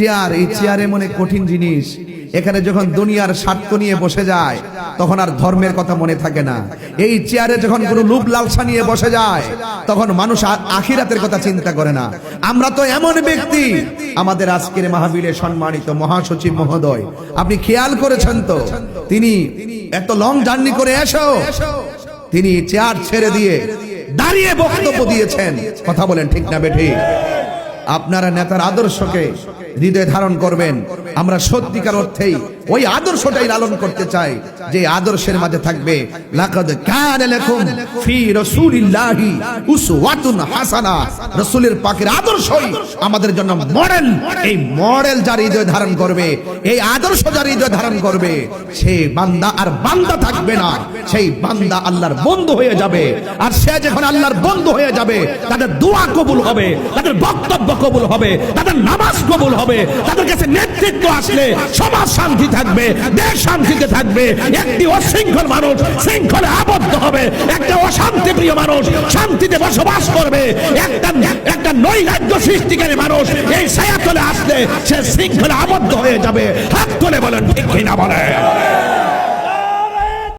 Chair, এই চেয়ারে মনে কঠিন জিনিস। এখানে যখন দুনিয়ার স্বার্থ নিয়ে বসে যায় তখন আর ধর্মের কথা মনে থাকে না। এই চেয়ারে যখন কোনো লোভ লালসা নিয়ে বসে যায় তখন মানুষ আখিরাতের কথা চিন্তা করে না। আমরা তো এমন ব্যক্তি, আমাদের আজকের মাহফিলে সম্মানিত মহাসচিব মহোদয়, আপনি খেয়াল করেছেন তো, তিনি এত লং জার্নি করে এসো তিনি চেয়ার ছেড়ে দিয়ে দাঁড়িয়ে বক্তব্য দিয়েছেন। কথা বলেন ঠিক না বেঠিক? আপনারা নেতার আদর্শকে হৃদয়ে ধারণ করবেন। আমরা সত্যিকার অর্থেই ওই আদর্শটাই লালন করতে চাই যে আদর্শের মাঝে থাকবে লাকাদ কানা লাকুম ফি রাসূলিল্লাহি উসওয়াতুন হাসানা। রাসূলের পাকের আদর্শই আমাদের জন্য মডেল। এই মডেল যার হৃদয়ে ধারণ করবে, এই আদর্শ যার হৃদয়ে ধারণ করবে, সেই বান্দা আর বান্দা থাকবে না, সেই বান্দা আল্লাহর বন্ধু হয়ে যাবে। আর সে যখন আল্লাহর বন্ধু হয়ে যাবে তাদের দোয়া কবুল হবে, তাদের বক্তব্য কবুল হবে, তাদের নামাজ কবুল হবে, তাদের কাছে নেতৃত্ব আসলে সমাজ শান্তি থাকবে, দেশ শান্তিতে থাকবে। একটি অশৃঙ্খল মানুষ শৃঙ্খলে আবদ্ধ হবে, একটা অশান্তি প্রিয় মানুষ শান্তিতে বসবাস করবে, একটা নৈরাজ্য সৃষ্টিকারী মানুষ এই ছায়াতলে আসলে সে শৃঙ্খলে আবদ্ধ হয়ে যাবে। হাত তুলে বলেন ঠিক কিনা বলেন।